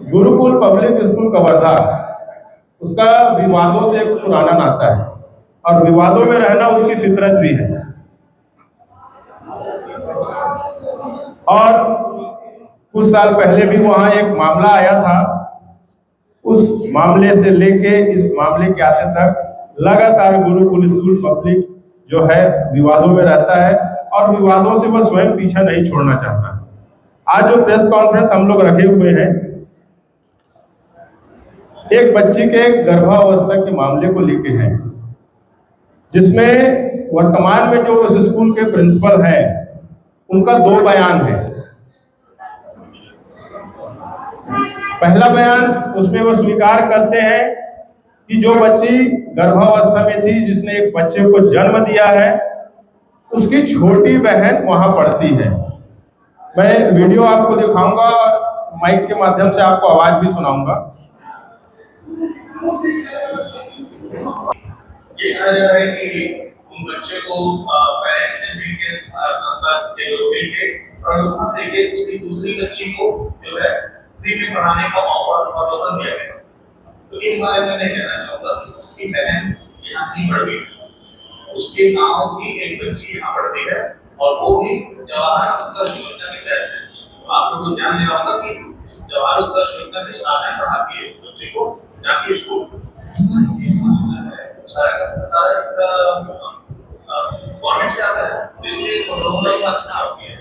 Gurukul public school Kawardha, उसका विवादों से एक पुराना नाता है और विवादों में रहना उसकी फितरत भी है। और कुछ साल पहले भी वहां एक मामला आया था। उस मामले से लेके इस मामले के आते तक लगातार गुरुकुल स्कूल पब्लिक जो है विवादों में रहता है और विवादों से वह स्वयं पीछा नहीं छोड़ना चाहता। आज जो प्रेस कॉन्फ्रेंस हम लोग रखे हुए हैं, एक बच्ची के गर्भावस्था के मामले को लेके है, जिसमें वर्तमान में जो उस स्कूल के प्रिंसिपल हैं उनका 2 बयान है। पहला बयान, उसमें वो स्वीकार करते हैं कि जो बच्ची गर्भावस्था में थी, जिसने एक बच्चे को जन्म दिया है, उसकी छोटी बहन वहां पढ़ती है। मैं वीडियो आपको दिखाऊंगा और माइक के माध्यम से आपको आवाज भी सुनाऊंगा। ये कहा जा रहा है कि उन बच्चे को पेरेंट्स ने मिलकर संस्था के लोग मिलकर प्रलोभन देके उसकी दूसरी बच्ची को जो है फ्री में पढ़ाने का ऑफर प्रलोभन दिया गया। तो इस बारे में मैं कहना चाहूंगा कि उसकी बहन यहाँ नहीं पढ़ती, उसके गांव की एक बच्ची यहाँ पढ़ती है और वो भी जवाहर उत्कर्ष योजना के तहत है। तो आप लोगों को ध्यान देना होगा कि इस जवाहर उत्कर्ष योजना में शासन पढ़ाती है बच्चे को, जाके स्कूल गवर्नमेंट से आता है, इसलिए प्रलोभन बात होती है।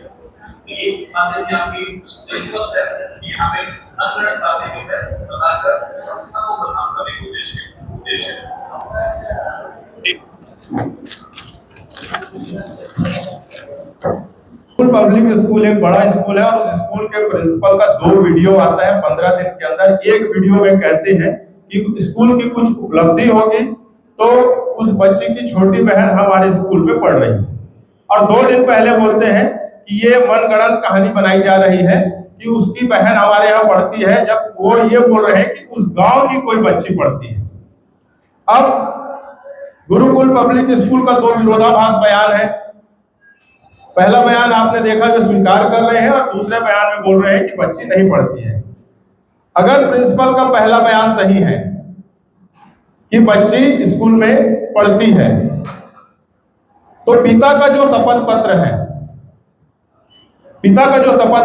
ये बातें भी आपकी स्पष्ट है कि यहाँ पे अनगढ़ बातें जो है बताकर संस्था को बदनाम करने के उद्देश्य है। पब्लिक स्कूल एक बड़ा स्कूल है और उस स्कूल के प्रिंसिपल का 2 वीडियो आता है 15 दिन के अंदर। एक वीडियो में कहते हैं कि स्कूल की कुछ उपलब्धि होगी तो उस बच्ची की छोटी बहन हमारे स्कूल में पढ़ रही है, और 2 दिन पहले बोलते हैं कि ये मनगढ़ंत कहानी बनाई जा रही है कि उसकी बहन हमारे यहाँ पढ़ती है, जब वो ये बोल रहे हैं कि उस गांव की कोई बच्ची पढ़ती है। अब गुरुकुल पब्लिक स्कूल का 2 विरोधाभास बयान है। पहला बयान आपने देखा जो स्वीकार कर रहे हैं और दूसरे बयान में बोल रहे हैं कि बच्ची नहीं पढ़ती है। अगर प्रिंसिपल का पहला बयान सही है कि बच्ची स्कूल में पढ़ती है, तो पिता का जो शपथ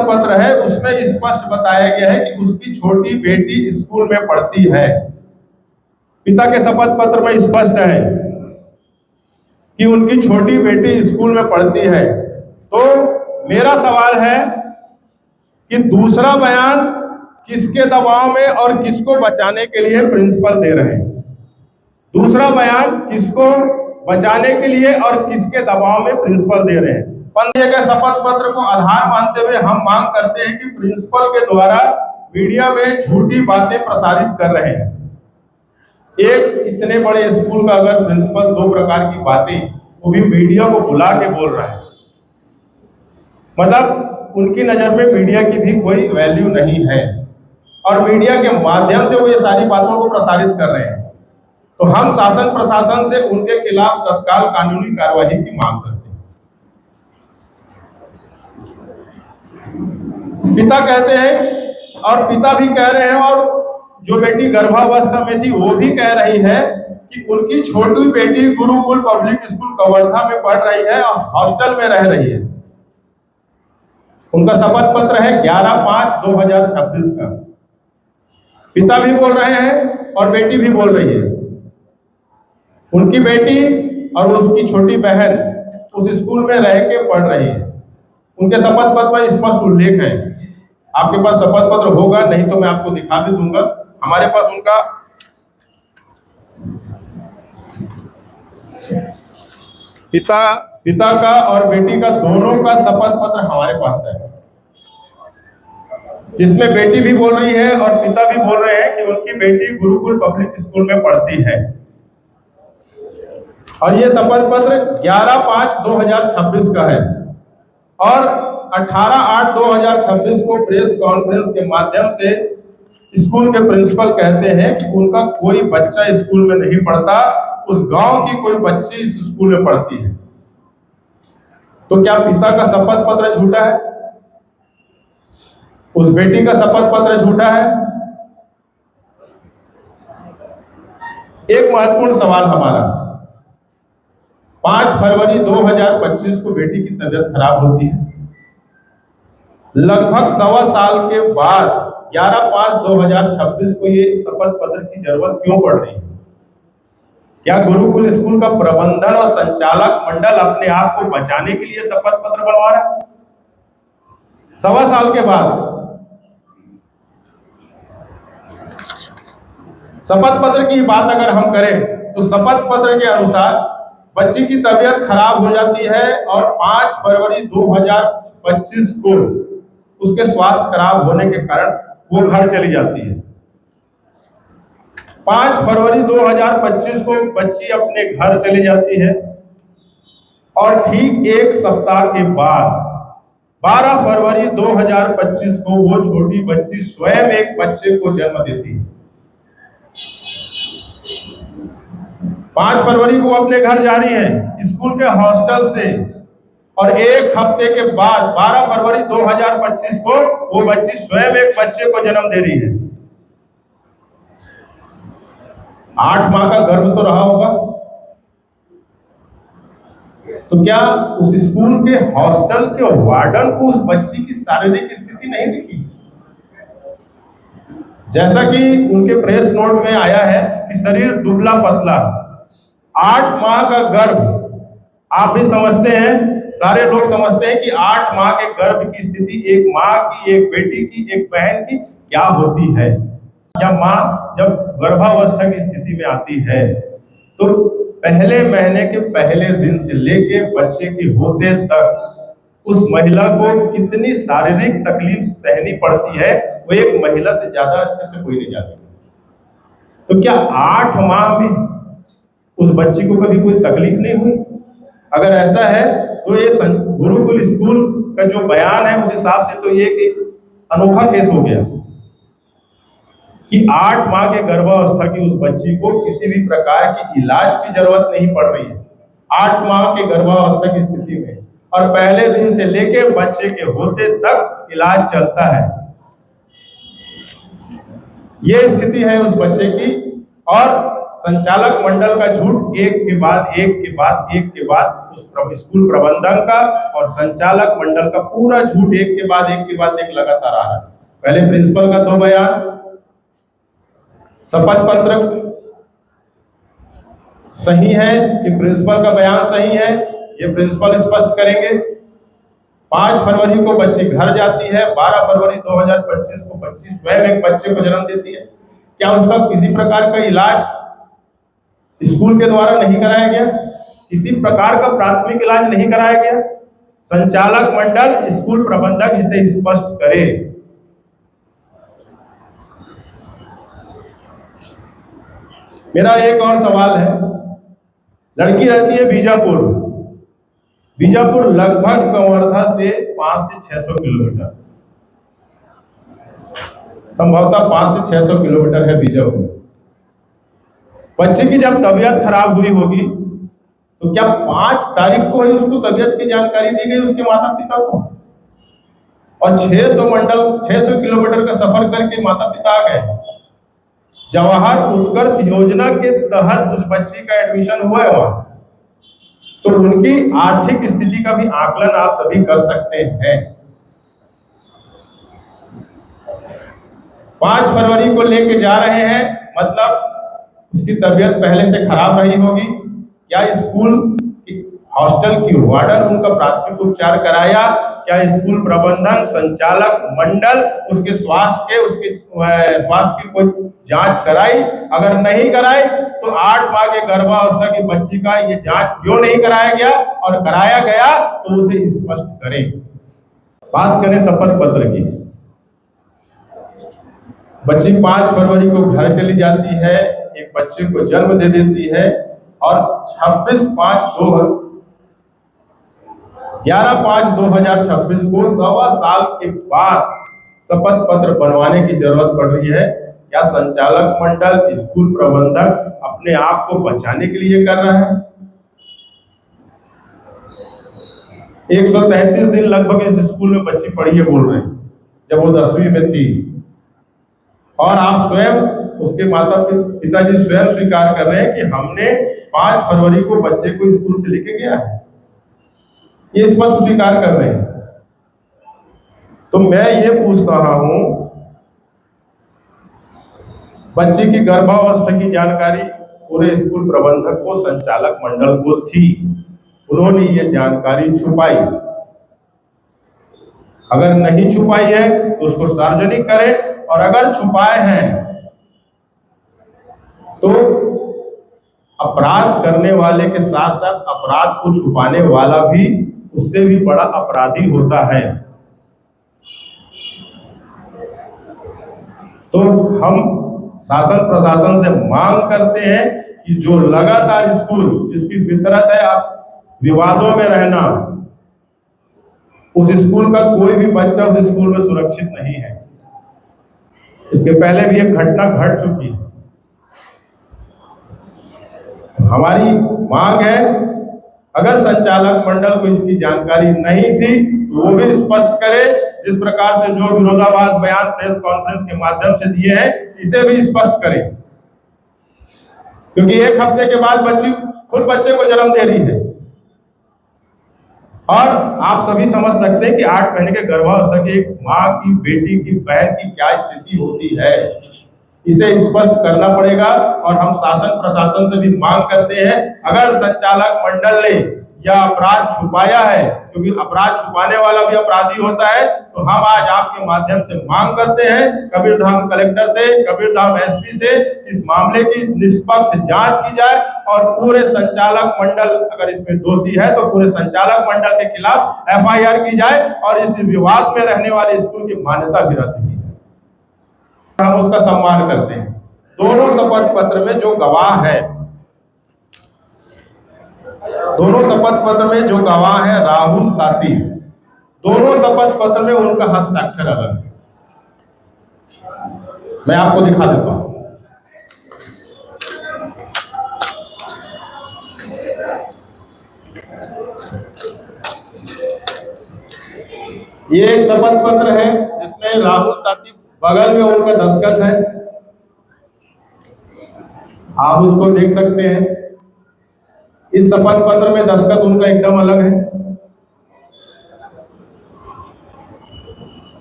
पत्र है उसमें स्पष्ट बताया गया है कि उसकी छोटी बेटी स्कूल में पढ़ती है। पिता के शपथ पत्र में स्पष्ट है कि उनकी छोटी बेटी स्कूल में पढ़ती है। तो मेरा सवाल है कि दूसरा बयान किसके दबाव में और किसको बचाने के लिए प्रिंसिपल दे रहे हैं? दूसरा बयान किसको बचाने के लिए और किसके दबाव में प्रिंसिपल दे रहे हैं? दिए गए शपथ पत्र को आधार मानते हुए हम मांग करते हैं कि प्रिंसिपल के द्वारा मीडिया में झूठी बातें प्रसारित कर रहे हैं। एक इतने बड़े स्कूल का अगर प्रिंसिपल 2 प्रकार की बातें, वो भी मीडिया को बुला के बोल रहा है, मतलब उनकी नजर में मीडिया की भी कोई वैल्यू नहीं है और मीडिया के माध्यम से वो ये सारी बातों को प्रसारित कर रहे हैं। तो हम शासन प्रशासन से उनके खिलाफ तत्काल कानूनी कार्यवाही की मांग करते हैं। पिता कहते हैं और पिता भी कह रहे हैं और जो बेटी गर्भावस्था में थी वो भी कह रही है कि उनकी छोटी बेटी गुरुकुल पब्लिक स्कूल कवर्धा में पढ़ रही है और हॉस्टल में रह रही है। उनका शपथ पत्र है 11/5/2026 का। पिता भी बोल रहे हैं और बेटी भी बोल रही है। उनकी बेटी और उसकी छोटी बहन उस स्कूल में रह के पढ़ रही है। उनके शपथ पत्र में स्पष्ट उल्लेख है। आपके पास शपथ पत्र होगा, नहीं तो मैं आपको दिखा भी दूंगा। हमारे पास उनका पिता का और बेटी का दोनों का शपथ पत्र हमारे पास है, जिसमें बेटी भी बोल रही है और पिता भी बोल रहे हैं कि उनकी बेटी गुरुकुल पब्लिक स्कूल में पढ़ती है। और ये शपथ पत्र 11/5/2026 का है और 18/8/2026 को प्रेस कॉन्फ्रेंस के माध्यम से स्कूल के प्रिंसिपल कहते हैं कि उनका कोई बच्चा स्कूल में नहीं पढ़ता, उस गांव की कोई बच्ची इस स्कूल में पढ़ती है। तो क्या पिता का शपथ पत्र झूठा है? उस बेटी का शपथ पत्र झूठा है? एक महत्वपूर्ण सवाल हमारा, 5 फरवरी 2025 को बेटी की तबीयत खराब होती है। लगभग 1.25 साल के बाद 11/5/2026 को ये शपथ पत्र की जरूरत क्यों पड़ रही है? क्या गुरुकुल स्कूल का प्रबंधन और संचालक मंडल अपने आप को बचाने के लिए शपथ पत्र बनवा रहा है? 1.25 साल के बाद शपथ पत्र की बात अगर हम करें तो शपथ पत्र के अनुसार बच्ची की तबीयत खराब हो जाती है और 5 फरवरी 2025 को उसके स्वास्थ्य खराब होने के कारण वो घर चली जाती है। 5 फरवरी 2025 को बच्ची अपने घर चली जाती है और ठीक एक सप्ताह के बाद 12 फरवरी 2025 को वो छोटी बच्ची स्वयं एक बच्चे को जन्म देती है। 5 फरवरी को अपने घर जा रही है स्कूल के हॉस्टल से और एक हफ्ते के बाद 12 फरवरी 2025 को वो बच्ची स्वयं एक बच्चे को जन्म दे रही है। 8 माह का गर्भ तो रहा होगा, तो क्या उस स्कूल के हॉस्टल के वार्डन को उस बच्ची की शारीरिक स्थिति नहीं दिखी? जैसा कि उनके प्रेस नोट में आया है कि शरीर दुबला पतला, 8 माह का गर्भ, आप भी समझते हैं, सारे लोग समझते हैं कि 8 माह के गर्भ की स्थिति एक माँ की, एक बेटी की, एक बहन की क्या होती है। या माँ जब गर्भावस्था की स्थिति में आती है तो पहले महीने के पहले दिन से लेके बच्चे के होते तक उस महिला को कितनी शारीरिक तकलीफ सहनी पड़ती है वो एक महिला से ज्यादा अच्छे से कोई नहीं जानता। तो क्या 8 माह में उस बच्ची को कभी कोई तकलीफ नहीं हुई? अगर ऐसा है तो ये गुरुकुल स्कूल का जो बयान है उस हिसाब से तो ये एक अनोखा केस हो गया कि 8 माह के गर्भावस्था की उस बच्ची को किसी भी प्रकार की इलाज की जरूरत नहीं पड़ रही है। 8 माह के गर्भावस्था की स्थिति में और पहले दिन से लेके बच्चे के होते तक इलाज चलता है। ये स्थिति है उस बच्चे की और संचालक मंडल का झूठ एक के बाद उस स्कूल प्रबंधन का और संचालक मंडल का पूरा झूठ एक के बाद एक लगातार आ रहा है। पहले प्रिंसिपल का 2 बयान, शपथ पत्र सही है कि प्रिंसिपल का बयान सही है, ये प्रिंसिपल स्पष्ट करेंगे। 5 फरवरी को बच्ची घर जाती है, 12 फरवरी 2025 को बच्ची स्वयं एक बच्चे को जन्म देती है। क्या उसका किसी प्रकार का इलाज स्कूल के द्वारा नहीं कराया गया? किसी प्रकार का प्राथमिक इलाज नहीं कराया गया? संचालक मंडल, स्कूल प्रबंधक इसे स्पष्ट करे। मेरा एक और सवाल है, लड़की रहती है बीजापुर लगभग कवर्धा से 500 से 600 किलोमीटर, संभवतः 500 से 600 किलोमीटर है बीजापुर। बच्चे की जब तबीयत खराब हुई होगी तो क्या 5 तारीख को ही उसको तबीयत की जानकारी दी गई उसके माता पिता को और 600 किलोमीटर का सफर करके माता पिता आ गए? जवाहर उत्कर्ष योजना के तहत उस बच्ची का एडमिशन हुआ है वहां, तो उनकी आर्थिक स्थिति का भी आकलन आप सभी कर सकते हैं। 5 फरवरी को लेके जा रहे हैं, मतलब उसकी तबीयत पहले से खराब रही होगी। क्या स्कूल हॉस्टल की वार्डन उनका प्राथमिक उपचार कराया? क्या स्कूल प्रबंधन, संचालक मंडल उसके स्वास्थ्य की कोई जांच कराई? अगर नहीं कराई तो 8 माह के गर्भावस्था की बच्ची का ये जांच क्यों नहीं कराया गया और कराया गया तो उसे स्पष्ट करें। बात करें शपथ पत्र की। बच्ची 5 फरवरी को घर चली जाती है, एक बच्चे को जन्म दे देती है और 11/5/2026 को 1.25 साल के बाद शपथ पत्र बनवाने की जरूरत पड़ रही है। क्या संचालक मंडल, स्कूल प्रबंधक अपने आप को बचाने के लिए कर रहा है? 133 दिन लगभग इस स्कूल में बच्ची पढ़ी है बोल रहे हैं जब वो 10वीं में थी, और आप स्वयं उसके माता पिताजी स्वयं स्वीकार कर रहे हैं कि हमने 5 फरवरी को बच्चे को स्कूल से लेके गया है, ये स्पष्ट स्वीकार कर रहे हैं। तो मैं ये पूछ रहा हूं, बच्चे की गर्भावस्था की जानकारी पूरे स्कूल प्रबंधक को, संचालक मंडल को थी, उन्होंने ये जानकारी छुपाई। अगर नहीं छुपाई है तो उसको सार्वजनिक करें, और अगर छुपाए हैं तो अपराध करने वाले के साथ साथ अपराध को छुपाने वाला भी उससे भी बड़ा अपराधी होता है। तो हम शासन प्रशासन से मांग करते हैं कि जो लगातार स्कूल जिसकी फितरत है आप विवादों में रहना, उस स्कूल का कोई भी बच्चा उस स्कूल में सुरक्षित नहीं है। इसके पहले भी एक घटना घट चुकी है। हमारी मांग है, अगर संचालक मंडल को इसकी जानकारी नहीं थी तो वो भी स्पष्ट करे, जिस प्रकार से जो विरोधाभास बयान प्रेस कॉन्फ्रेंस के माध्यम से दिए हैं, इसे भी स्पष्ट करे, क्योंकि 1 हफ्ते के बाद बच्ची खुद बच्चे को जन्म दे रही है। और आप सभी समझ सकते हैं कि 8 महीने के गर्भावस्था की एक माँ की, बेटी की, बहन की क्या स्थिति होती है। इसे स्पष्ट करना पड़ेगा। और हम शासन प्रशासन से भी मांग करते हैं, अगर संचालक मंडल ने यह अपराध छुपाया है, क्योंकि अपराध छुपाने वाला भी अपराधी होता है, तो हम आज आपके माध्यम से मांग करते हैं कबीरधाम कलेक्टर से, कबीरधाम एसपी से, इस मामले की निष्पक्ष जांच की जाए और पूरे संचालक मंडल, अगर इसमें दोषी है तो पूरे संचालक मंडल के खिलाफ FIR की जाए और इस विवाद में रहने वाले स्कूल की मान्यता भी रद्द की जाए। हम उसका सम्मान करते हैं। दोनों शपथ पत्र में जो गवाह है, दोनों शपथ पत्र में जो गवाह है राहुल ताती, दोनों शपथ पत्र में उनका हस्ताक्षर अलग है। मैं आपको दिखा देता हूं। ये एक शपथ पत्र है जिसमें राहुल ताती बगल में उनका दस्तखत है, आप उसको देख सकते हैं। इस शपथ पत्र में दस्तखत उनका एकदम अलग है।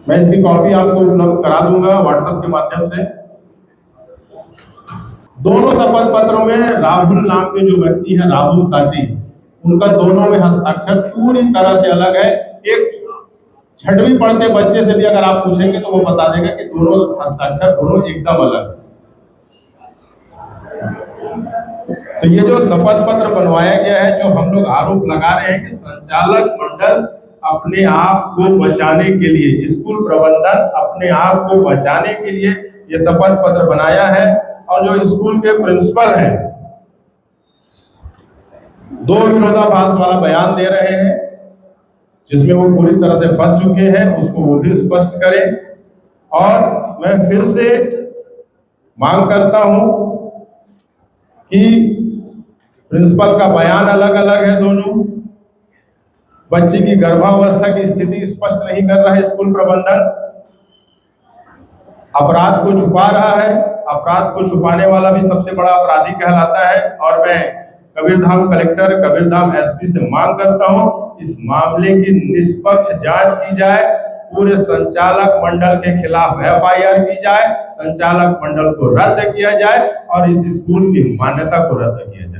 मैं इसकी कॉपी आपको उपलब्ध करा दूंगा व्हाट्सएप के माध्यम से। दोनों शपथ पत्रों में राहुल नाम के जो व्यक्ति है, राहुल ताती, उनका दोनों में हस्ताक्षर पूरी तरह से अलग है। एक 6वीं पढ़ते बच्चे से भी अगर आप पूछेंगे तो वो बता देगा कि दोनों हस्ताक्षर दोनों एकदम अलग है। तो ये जो शपथ पत्र बनवाया गया है, जो हम लोग आरोप लगा रहे हैं कि संचालक मंडल अपने आप को बचाने के लिए, स्कूल प्रबंधन अपने आप को बचाने के लिए ये शपथ पत्र बनाया है। और जो स्कूल के प्रिंसिपल हैं, 2 विरोधाभास वाला बयान दे रहे हैं जिसमें वो पूरी तरह से फंस चुके हैं, उसको वो भी स्पष्ट करें। और मैं फिर से मांग करता हूं कि प्रिंसिपल का बयान अलग अलग है दोनों, बच्ची की गर्भावस्था की स्थिति स्पष्ट नहीं कर रहा है स्कूल प्रबंधन, अपराध को छुपा रहा है, अपराध को छुपाने वाला भी सबसे बड़ा अपराधी कहलाता है। और मैं कबीरधाम कलेक्टर, कबीरधाम एसपी से मांग करता हूं, इस मामले की निष्पक्ष जांच की जाए, पूरे संचालक मंडल के खिलाफ FIR की जाए, संचालक मंडल को रद्द किया जाए और इस स्कूल की मान्यता को रद्द किया जाए।